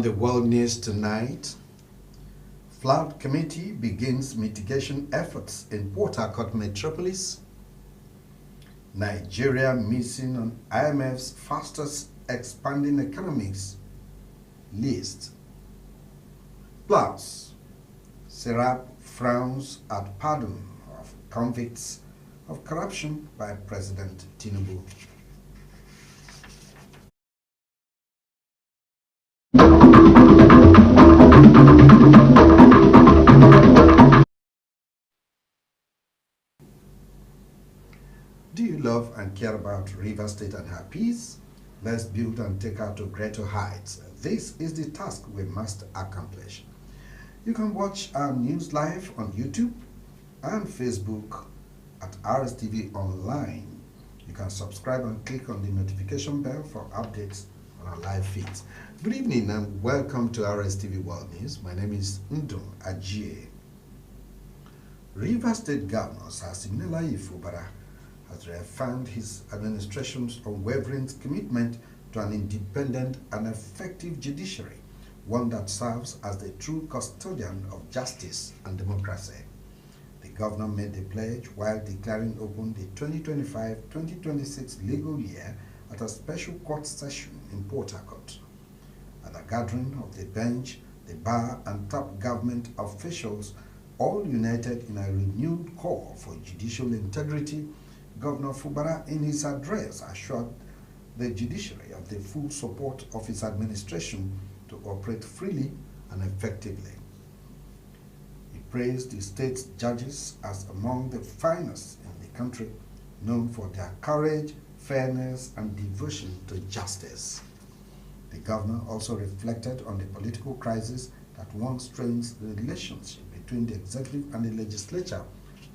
On the world news tonight, flood committee begins mitigation efforts in Port Harcourt metropolis. Nigeria missing on IMF's fastest expanding economies list. Plus, Serap frowns at pardon of convicts of corruption by President Tinubu. Do you love and care about Rivers State and her peace? Let's build and take her to greater heights. This is the task we must accomplish. You can watch our news live on YouTube and Facebook at Rstv Online. You can subscribe and click on the notification bell for updates on our live feeds. Good evening and welcome to Rstv World News. My name is Ndum Ajie. Rivers State Governor Siminalayi Fubara has reaffirmed his administration's unwavering commitment to an independent and effective judiciary, one that serves as the true custodian of justice and democracy. The governor made the pledge while declaring open the 2025-2026 legal year at a special court session in Port Harcourt. At a gathering of the bench, the bar and top government officials all united in a renewed call for judicial integrity, Governor Fubara in his address assured the judiciary of the full support of his administration to operate freely and effectively. He praised the state's judges as among the finest in the country, known for their courage, fairness, and devotion to justice. The governor also reflected on the political crisis that once strains the relationship between the executive and the legislature,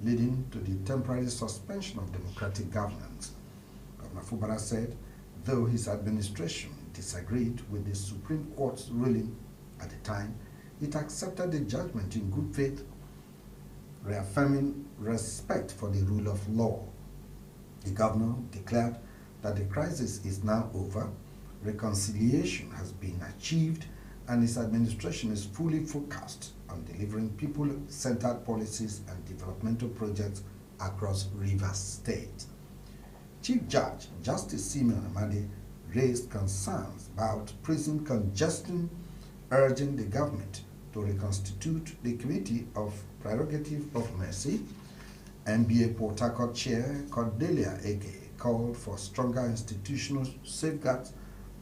leading to the temporary suspension of democratic governance. Governor Fubara said, though his administration disagreed with the Supreme Court's ruling at the time, it accepted the judgment in good faith, reaffirming respect for the rule of law. The governor declared that the crisis is now over, reconciliation has been achieved, and his administration is fully focused on delivering people-centered policies and developmental projects across Rivers State. Chief Judge Justice Simeon Amadi raised concerns about prison congestion, urging the government to reconstitute the Committee of Prerogative of Mercy. NBA Port Harcourt Chair Cordelia Eke called for stronger institutional safeguards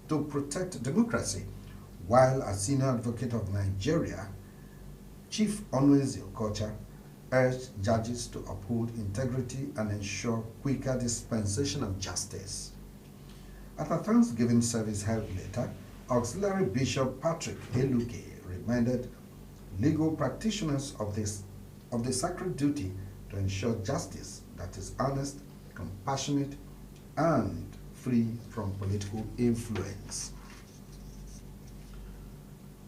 to protect democracy, while a senior advocate of Nigeria, Chief Onwezi Okocha, urged judges to uphold integrity and ensure quicker dispensation of justice. At a Thanksgiving service held later, Auxiliary Bishop Patrick Eluke reminded legal practitioners of the sacred duty to ensure justice that is honest, compassionate, and free from political influence.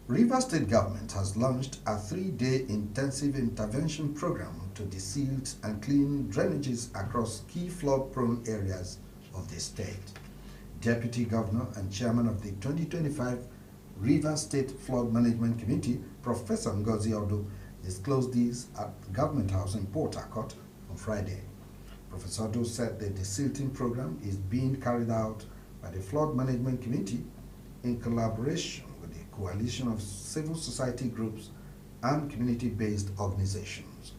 Rivers State Government has launched a 3-day intensive intervention program to deseal and clean drainages across key flood-prone areas of the state. Deputy Governor and Chairman of the 2025 Rivers State Flood Management Committee, Professor Ngozi Odo, disclosed this at Government House in Port Harcourt on Friday. Professor Odo said the desilting program is being carried out by the Flood Management Committee in collaboration with the coalition of civil society groups and community-based organizations.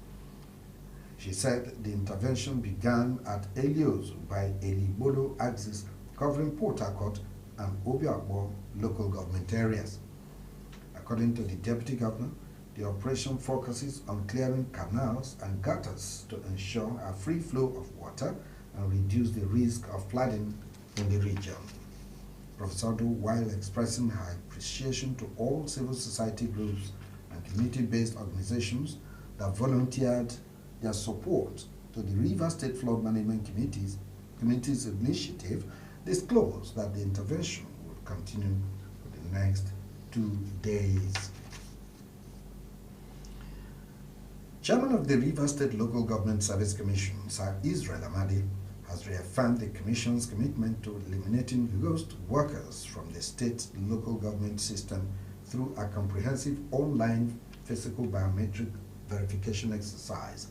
She said the intervention began at Eliozu by Elibodo axis covering Port Harcourt and Obiakbo local government areas. According to the Deputy Governor, the operation focuses on clearing canals and gutters to ensure a free flow of water and reduce the risk of flooding in the region. Professor Odo, while expressing her appreciation to all civil society groups and community-based organizations that volunteered their support to the Rivers State Flood Management Committee's initiative, disclosed that the intervention would continue for the next 2 days. Chairman of the Rivers State Local Government Service Commission, Sir Israel Amadi, has reaffirmed the Commission's commitment to eliminating ghost workers from the state local government system through a comprehensive online physical biometric verification exercise.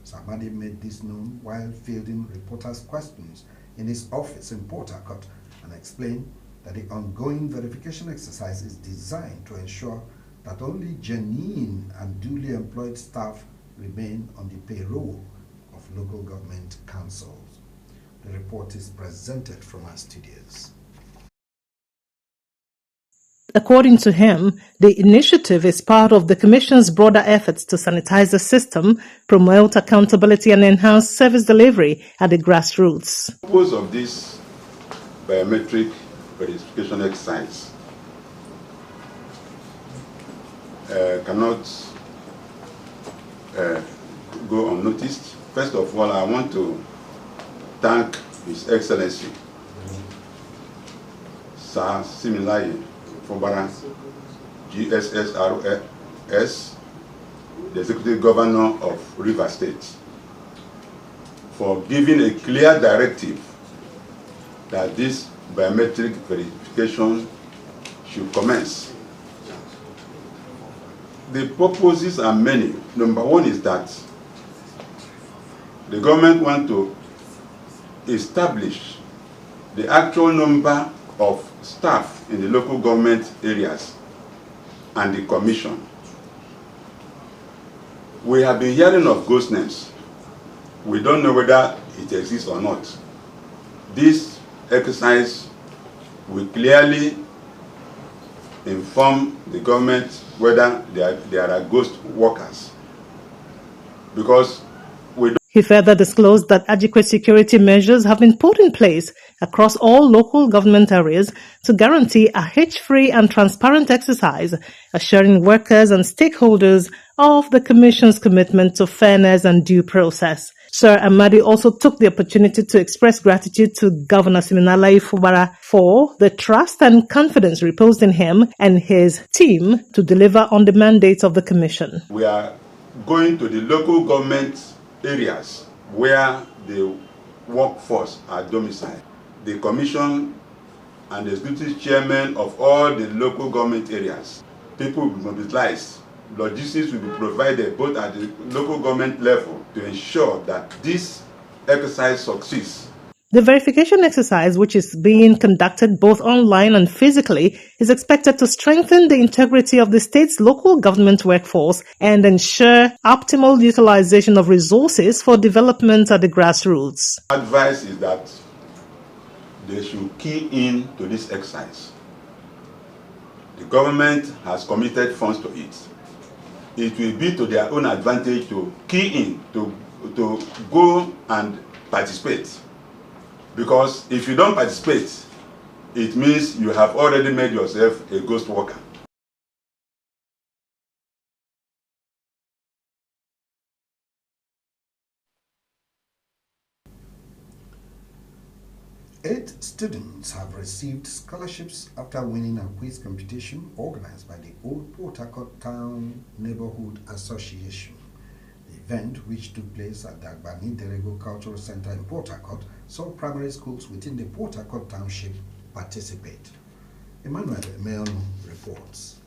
Samadi made this known while fielding reporters' questions in his office in Port Harcourt and explained that the ongoing verification exercise is designed to ensure that only genuine and duly employed staff remain on the payroll of local government councils. The report is presented from our studios. According to him, the initiative is part of the Commission's broader efforts to sanitize the system, promote accountability and enhance service delivery at the grassroots. The purpose of this biometric verification exercise cannot go unnoticed. First of all, I want to thank His Excellency Sir Similaye Fobara, GSSRS, the Executive Governor of Rivers State, for giving a clear directive that this biometric verification should commence. The purposes are many. Number one is that the government wants to establish the actual number of staff in the local government areas and the commission. We have been hearing of ghost names. We don't know whether it exists or not. This exercise will clearly inform the government whether there are ghost workers. Because he further disclosed that adequate security measures have been put in place across all local government areas to guarantee a hitch-free and transparent exercise, assuring workers and stakeholders of the Commission's commitment to fairness and due process. Sir Amadi also took the opportunity to express gratitude to Governor Siminalayi Fubara for the trust and confidence reposed in him and his team to deliver on the mandates of the Commission. We are going to the local government areas where the workforce are domiciled. The Commission and the executive chairman of all the local government areas, people will be mobilized. Logistics will be provided both at the local government level to ensure that this exercise succeeds. The verification exercise, which is being conducted both online and physically, is expected to strengthen the integrity of the state's local government workforce and ensure optimal utilization of resources for development at the grassroots. Advice is that they should key in to this exercise. The government has committed funds to it. It will be to their own advantage to key in, to go and participate. Because if you don't participate, it means you have already made yourself a ghost worker. Eight students have received scholarships after winning a quiz competition organized by the Old Port Harcourt Town Neighborhood Association. The event, which took place at the Agbani Derego Cultural Center in Port Harcourt, saw primary schools within the Port Harcourt Township participate. Emmanuel Meonu reports.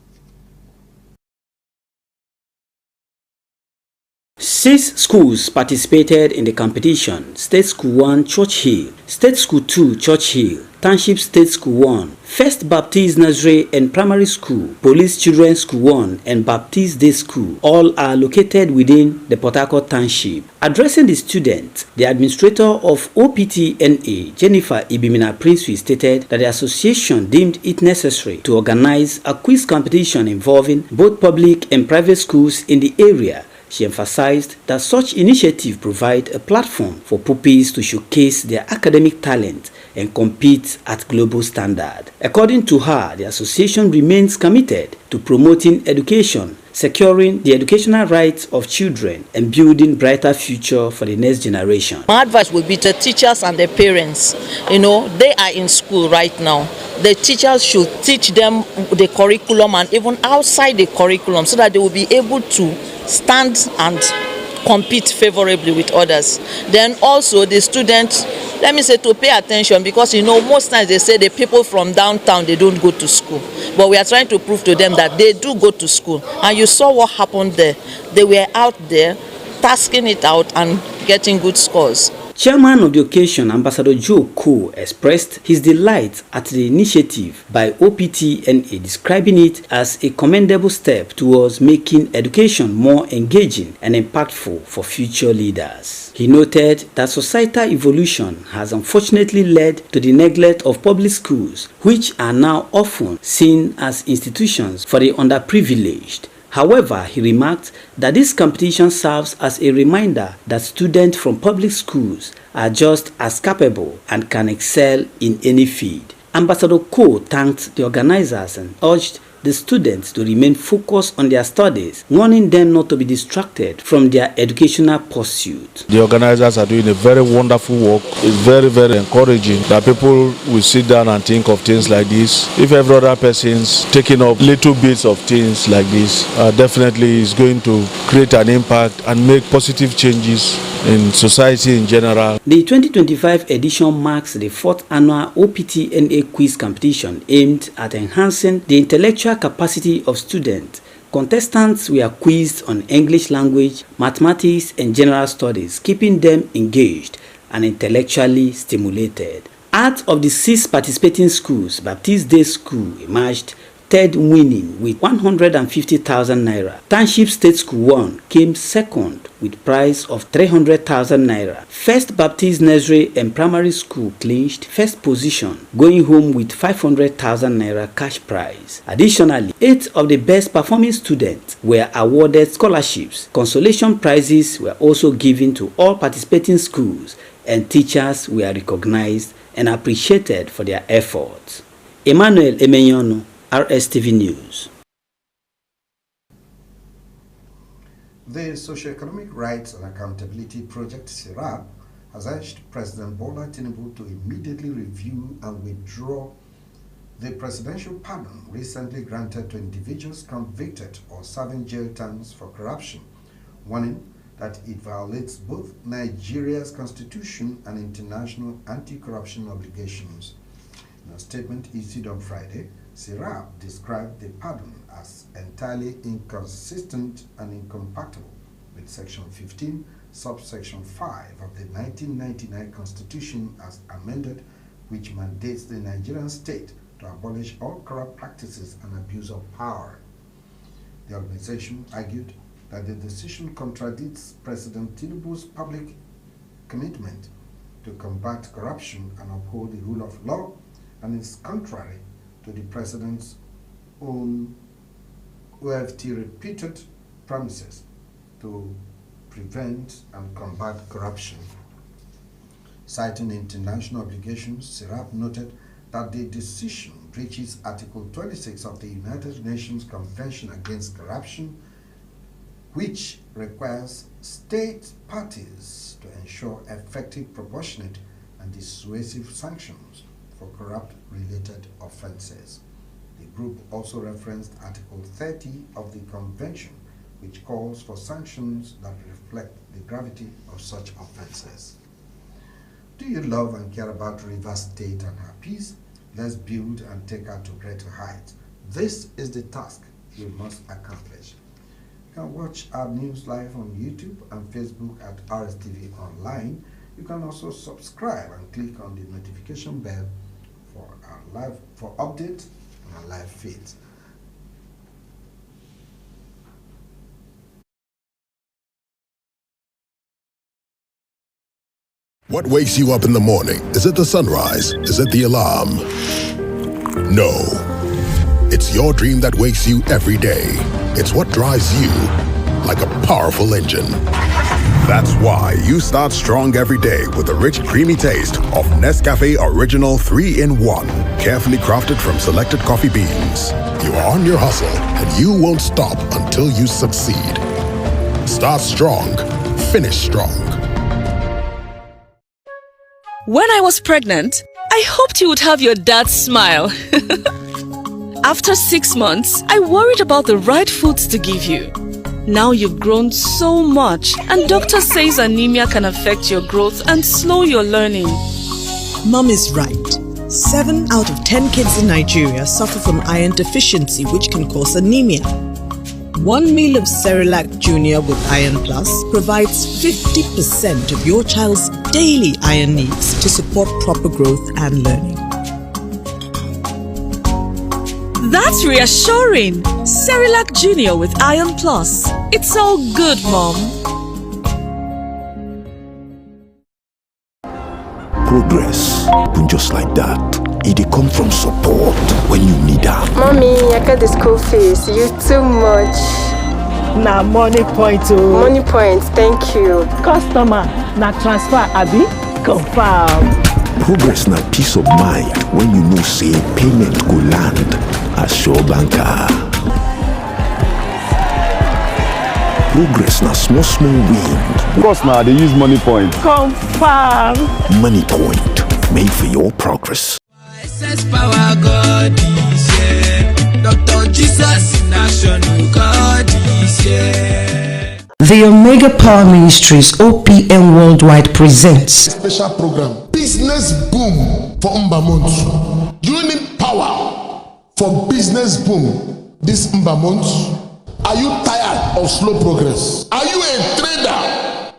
6 schools participated in the competition: State School 1, Church Hill; State School 2, Church Hill; Township State School 1, First Baptist Nursery and Primary School, Police Children's School 1, and Baptist Day School. All are located within the Port Harcourt Township. Addressing the students, the administrator of OPTNA, Jennifer Ibimina Princey, stated that the association deemed it necessary to organize a quiz competition involving both public and private schools in the area. She emphasized that such initiatives provide a platform for pupils to showcase their academic talent and compete at global standard. According to her, the association remains committed to promoting education, securing the educational rights of children, and building brighter future for the next generation. My advice would be to teachers and their parents. They are in school right now. The teachers should teach them the curriculum and even outside the curriculum so that they will be able to stand and compete favorably with others. Then also the students, let me say, to pay attention, because most times they say the people from downtown, they don't go to school, but we are trying to prove to them that they do go to school. And you saw what happened there. They were out there tasking it out and getting good scores. Chairman of the occasion, Ambassador Joe Ko, expressed his delight at the initiative by OPTNA, describing it as a commendable step towards making education more engaging and impactful for future leaders. He noted that societal evolution has unfortunately led to the neglect of public schools, which are now often seen as institutions for the underprivileged. However, he remarked that this competition serves as a reminder that students from public schools are just as capable and can excel in any field. Ambassador Ko thanked the organizers and urged the students to remain focused on their studies, warning them not to be distracted from their educational pursuit. The organizers are doing a very wonderful work. It's very, very encouraging that people will sit down and think of things like this. If every other person's taking up little bits of things like this, definitely is going to create an impact and make positive changes in society in general. The 2025 edition marks the 4th annual OPTNA quiz competition aimed at enhancing the intellectual capacity of students. Contestants were quizzed on English language, mathematics, and general studies, keeping them engaged and intellectually stimulated. Out of the 6 participating schools, Baptist Day School emerged third, winning with 150,000 naira. Township State School 1 came second with prize of 300,000 naira. First Baptist Nursery and Primary School clinched first position, going home with 500,000 naira cash prize. Additionally, 8 of the best performing students were awarded scholarships. Consolation prizes were also given to all participating schools, and teachers were recognized and appreciated for their efforts. Emmanuel Emenyono, Rstv News. The Socio-Economic Rights and Accountability Project, SIRAP, has urged President Bola Tinubu to immediately review and withdraw the presidential pardon recently granted to individuals convicted or serving jail terms for corruption, warning that it violates both Nigeria's constitution and international anti-corruption obligations. In a statement issued on Friday, SIRAP described the pardon as entirely inconsistent and incompatible with Section 15, subsection 5 of the 1999 Constitution as amended, which mandates the Nigerian state to abolish all corrupt practices and abuse of power. The organization argued that the decision contradicts President Tinubu's public commitment to combat corruption and uphold the rule of law, and is contrary to the President's own OFT repeated promises to prevent and combat corruption. Citing international obligations, SIRAP noted that the decision breaches Article 26 of the United Nations Convention Against Corruption, which requires state parties to ensure effective, proportionate, and dissuasive sanctions for corrupt-related offenses. The group also referenced Article 30 of the Convention, which calls for sanctions that reflect the gravity of such offenses. Do you love and care about Rivers State and her peace? Let's build and take her to greater heights. This is the task we must accomplish. You can watch our news live on YouTube and Facebook at Rstv Online. You can also subscribe and click on the notification bell for updates on our live feeds. What wakes you up in the morning? Is it the sunrise? Is it the alarm? No. It's your dream that wakes you every day. It's what drives you like a powerful engine. That's why you start strong every day with the rich, creamy taste of Nescafe Original 3-in-1. Carefully crafted from selected coffee beans. You are on your hustle and you won't stop until you succeed. Start strong. Finish strong. When I was pregnant, I hoped you would have your dad's smile. After 6 months, I worried about the right foods to give you. Now you've grown so much, and doctor says anemia can affect your growth and slow your learning. Mom is right. 7 out of 10 kids in Nigeria suffer from iron deficiency, which can cause anemia. 1 meal of Cerelac Junior with Iron Plus provides 50% of your child's daily iron needs to support proper growth and learning. That's reassuring. Cerelac Junior with Iron Plus. It's all good, Mom. Progress, just like that. It come from support when you need them. Mommy, I got the school fees. You too much. Na money point oh. Money point, thank you. Customer, na transfer abi? Confirm. Progress na peace of mind when you know say payment go land as Sure Banker. Progress na small win. Because now they use money point. Confirm. Money point, made for your progress. Power God is here. Dr. Jesus in action, God is here. The Omega Power Ministries OPM Worldwide presents special program Business Boom for Mbamont. Do you need power for business boom this Mbamont? Are you tired of slow progress? Are you a trader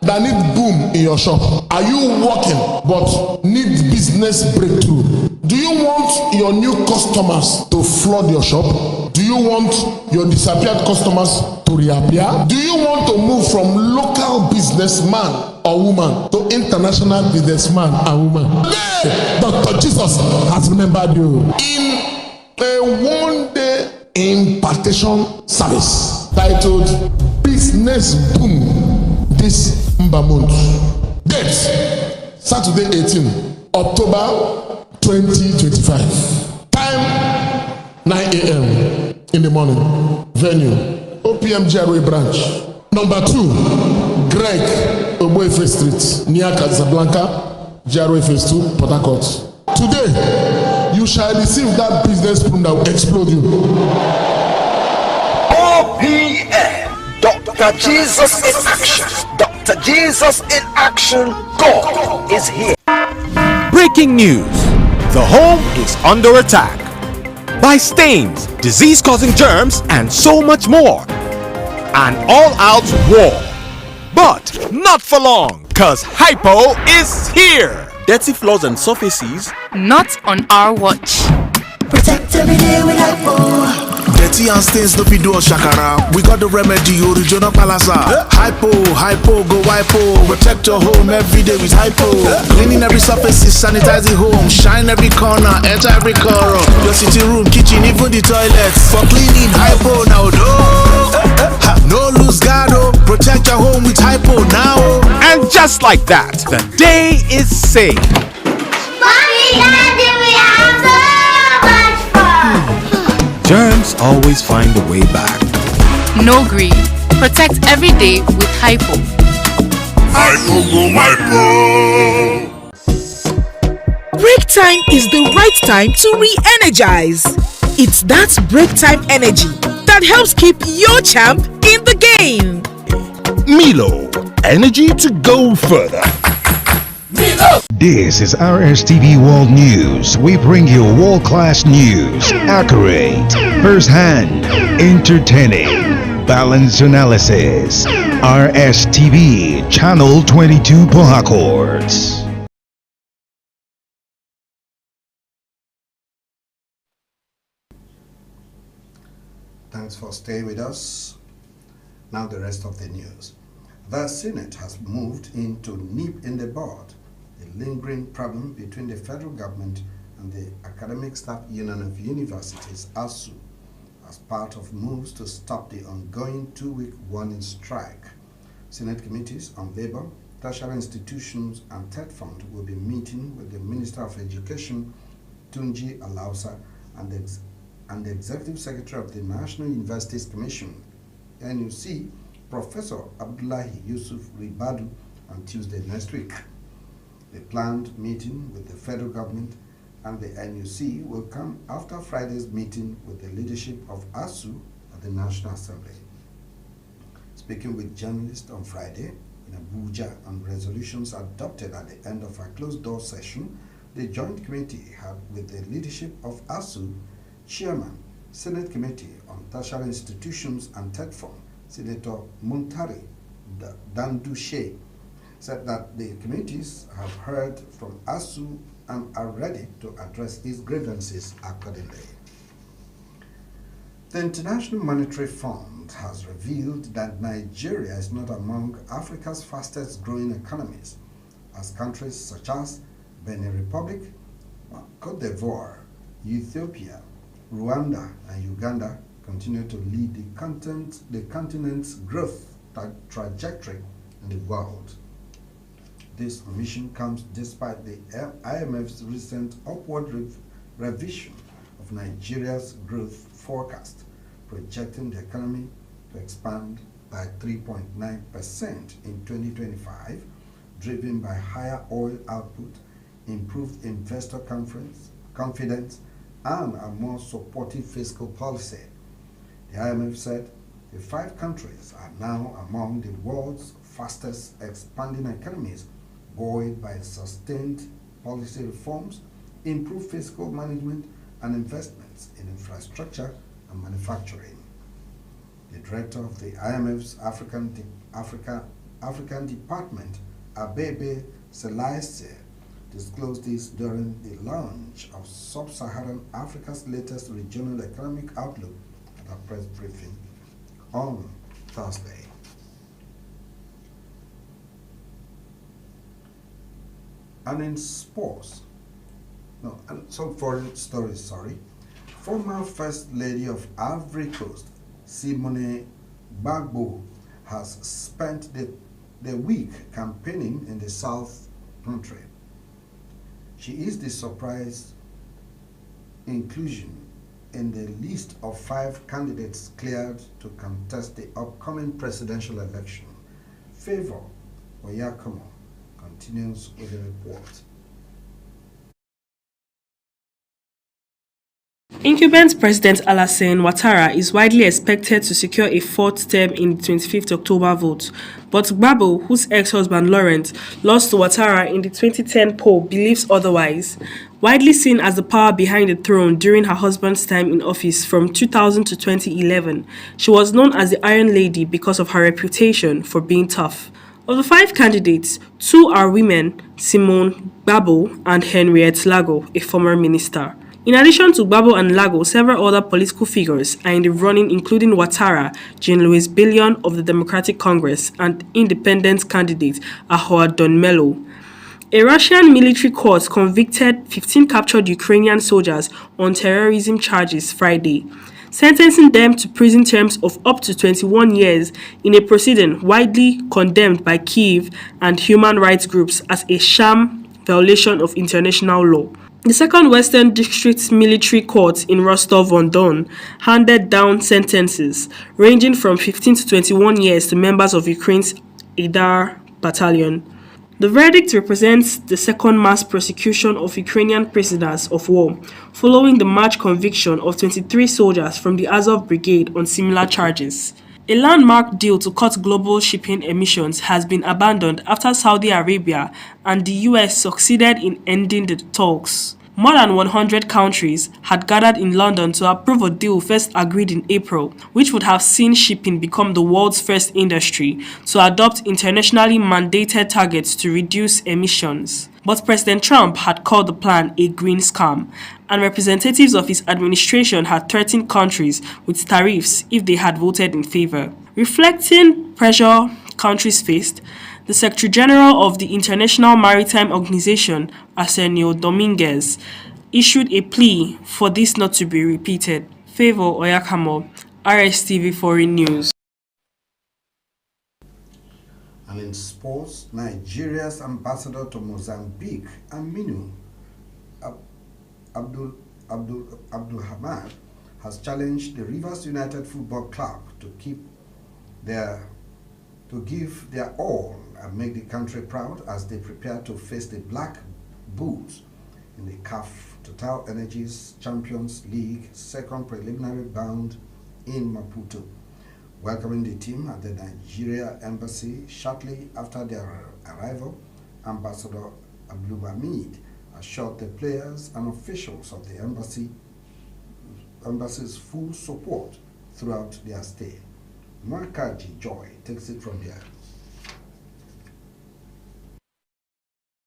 that need boom in your shop? Are you working but need business breakthrough? Do you want your new customers to flood your shop? Do you want your disappeared customers to reappear? Do you want to move from local businessman or woman to international businessman and woman? Hey, Dr. Jesus has remembered you. In a one-day impartation service titled Business Boom this Mbamont. Date Saturday 18 October 2025. Time 9 a.m. in the morning. Venue OPM GRA branch. Number 2 Greg Oboefe Street near Casablanca, GRA Phase 2, Port Harcourt. Today you shall receive that business boom that will explode you. OPM, Dr. Jesus in action. Dr. Jesus in action. God is here. Breaking news. The home is under attack by stains, disease-causing germs, and so much more. An all-out war. But not for long, cause Hypo is here. Dirty floors and surfaces. Not on our watch. Protect every day with Hypo. Dirty and stains no fit do us shakara. We got the remedy, original palasa. Hypo, go Hypo. Protect your home every day with Hypo. Cleaning every surface, sanitizing home. Shine every corner, enter every corner. Your sitting room, kitchen, even the toilets. For cleaning, Hypo now. No lose guard, protect your home with Hypo now. And just like that, the day is saved. Mommy, Daddy, we have so much fun. Germs always find a way back. No greed. Protect every day with Hypo. Hypo go Hypo. Break time is the right time to re-energize. It's that break time energy that helps keep your champ in the game. Milo, energy to go further. This is Rstv World News. We bring you world-class news, accurate, first-hand, entertaining, balanced analysis. Rstv, Channel 22 Port Harcourt. Thanks for staying with us. Now the rest of the news. The Senate has moved in to nip in the bud the lingering problem between the federal government and the Academic Staff Union of Universities, ASU, as part of moves to stop the ongoing 2-week warning strike. Senate committees on labor, tertiary institutions, and TED Fund will be meeting with the Minister of Education, Tunji Alausa, and the Executive Secretary of the National Universities Commission, NUC, Professor Abdullahi Yusuf Ribadu, on Tuesday next week. The planned meeting with the federal government and the NUC will come after Friday's meeting with the leadership of ASU at the National Assembly. Speaking with journalists on Friday in Abuja on resolutions adopted at the end of a closed-door session, the Joint Committee had, with the leadership of ASU, Chairman, Senate Committee on Tertiary Institutions and TEDFON, Senator Muntari Dandushe, said that the committees have heard from ASU and are ready to address its grievances accordingly. The International Monetary Fund has revealed that Nigeria is not among Africa's fastest growing economies, as countries such as Benin Republic, Cote d'Ivoire, Ethiopia, Rwanda, and Uganda continue to lead the continent's growth trajectory in the world. This omission comes despite the IMF's recent upward revision of Nigeria's growth forecast, projecting the economy to expand by 3.9% in 2025, driven by higher oil output, improved investor confidence, and a more supportive fiscal policy. The IMF said the 5 countries are now among the world's fastest expanding economies, buoyed by sustained policy reforms, improved fiscal management, and investments in infrastructure and manufacturing. The director of the IMF's African Department, Abebe Selassie, disclosed this during the launch of Sub-Saharan Africa's latest regional economic outlook at a press briefing on Thursday. And in sports, some foreign stories, sorry. Former First Lady of Ivory Coast, Simone Gbagbo, has spent the week campaigning in the South country. She is the surprise inclusion in the list of 5 candidates cleared to contest the upcoming presidential election. Favor Oyakomo continues with the report. Incumbent President Alassane Ouattara is widely expected to secure a 4th term in the 25th October vote, but Gbagbo, whose ex-husband Laurent lost to Ouattara in the 2010 poll, believes otherwise. Widely seen as the power behind the throne during her husband's time in office from 2000 to 2011, she was known as the Iron Lady because of her reputation for being tough. Of the 5 candidates, 2 are women, Simone Gbagbo and Henriette Lago, a former minister. In addition to Gbagbo and Lago, several other political figures are in the running, including Ouattara, Jean-Louis Billion of the Democratic Congress, and independent candidate Ahoua Donmelo. A Russian military court convicted 15 captured Ukrainian soldiers on terrorism charges Friday, sentencing them to prison terms of up to 21 years in a proceeding widely condemned by Kyiv and human rights groups as a sham violation of international law. The Second Western District Military Court in Rostov-on-Don handed down sentences ranging from 15 to 21 years to members of Ukraine's Aidar battalion. The verdict represents the second mass prosecution of Ukrainian prisoners of war, following the March conviction of 23 soldiers from the Azov Brigade on similar charges. A landmark deal to cut global shipping emissions has been abandoned after Saudi Arabia and the US succeeded in ending the talks. More than 100 countries had gathered in London to approve a deal first agreed in April, which would have seen shipping become the world's first industry to adopt internationally mandated targets to reduce emissions. But President Trump had called the plan a green scam, and representatives of his administration had threatened countries with tariffs if they had voted in favor. Reflecting pressure countries faced, the Secretary General of the International Maritime Organization, Arsenio Dominguez, issued a plea for this not to be repeated. Favor Oyakomo, Rstv Foreign News. And in sports, Nigeria's ambassador to Mozambique, Aminu Abdul Hamad, has challenged the Rivers United Football Club to give their all and make the country proud as they prepare to face the Black Bulls in the CAF Total Energies Champions League second preliminary bout in Maputo. Welcoming the team at the Nigeria Embassy shortly after their arrival, Ambassador Abdulhamid assured the players and officials of the embassy's full support throughout their stay. Mwakaji Joy takes it from there.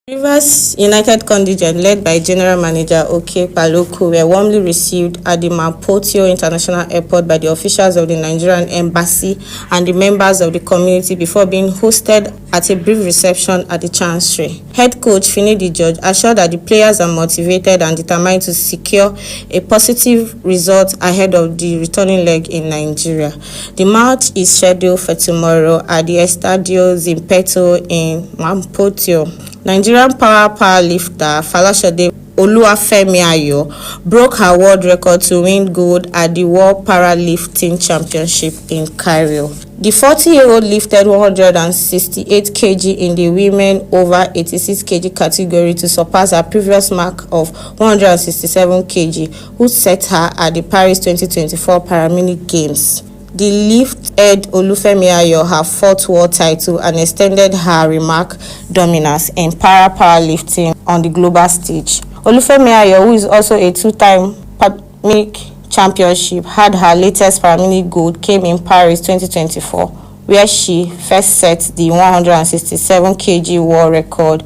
Rivers United contingent led by General Manager Oke Paloku were warmly received at the Mampotio International Airport by the officials of the Nigerian Embassy and the members of the community before being hosted at a brief reception at the Chancery. Head coach Finidi George assured that the players are motivated and determined to secure a positive result ahead of the returning leg in Nigeria. The match is scheduled for tomorrow at the Estadio Zimpeto in Mampotio. Nigerian powerlifter Falashade Oluwafemi Ayo broke her world record to win gold at the World Powerlifting Championship in Cairo. The 40-year-old lifted 168 kg in the women over 86 kg category to surpass her previous mark of 167 kg, which set her at the Paris 2024 Paralympic Games. The lifted Olufemi Ayo her fourth world title and extended her remark dominance in powerlifting on the global stage. Olufemi Ayo, who is also a two-time Paralympic championship, had her latest Paralympic gold came in Paris 2024, where she first set the 167 kg world record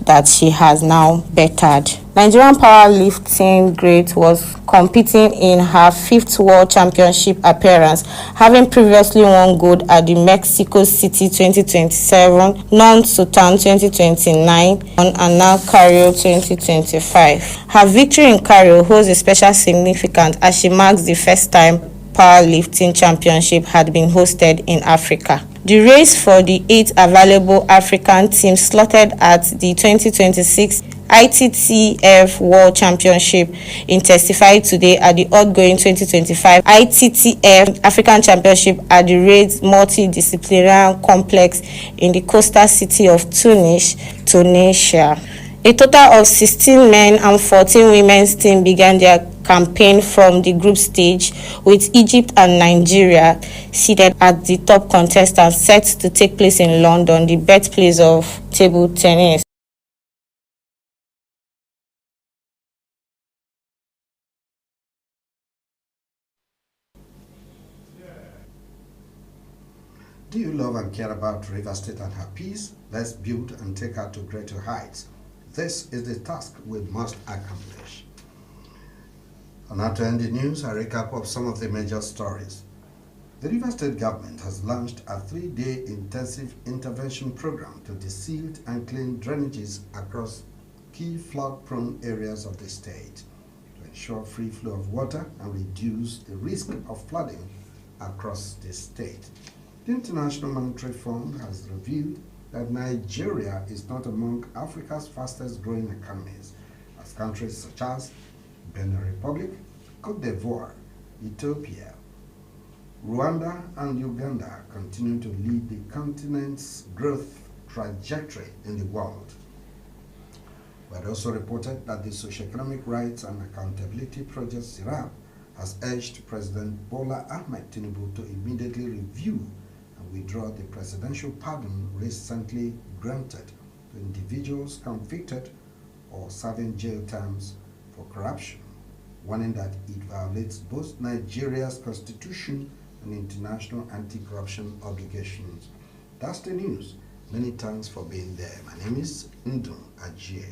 that she has now bettered. Nigerian powerlifting great was competing in her fifth World Championship appearance, having previously won gold at the Mexico City 2027, Non-Sultan 2029, and now Cairo 2025. Her victory in Cairo holds a special significance as she marks the first time powerlifting championship had been hosted in Africa. The race for the 8 available African teams slotted at the 2026 ITTF World Championship intensified today at the ongoing 2025 ITTF African Championship at the Raids Multidisciplinary Complex in the coastal city of Tunis, Tunisia. A total of 16 men and 14 women's teams began their campaign from the group stage, with Egypt and Nigeria seated at the top contestants set to take place in London, the birthplace of table tennis. Do you love and care about Rivers State and her peace? Let's build and take her to greater heights. This is the task we must accomplish. And now to end the news, a recap of some of the major stories. The Rivers State government has launched a 3-day intensive intervention program to desilt and clean drainages across key flood-prone areas of the state to ensure free flow of water and reduce the risk of flooding across the state. The International Monetary Fund has revealed that Nigeria is not among Africa's fastest growing economies, as countries such as Benin Republic, Cote d'Ivoire, Ethiopia, Rwanda, and Uganda continue to lead the continent's growth trajectory in the world. We had also reported that the Socioeconomic Rights and Accountability Project (SIRAP) has urged President Bola Ahmed Tinubu to immediately review and withdraw the presidential pardon recently granted to individuals convicted or serving jail terms for corruption, warning that it violates both Nigeria's constitution and international anti-corruption obligations. That's the news. Many thanks for being there. My name is Ndum Ajie.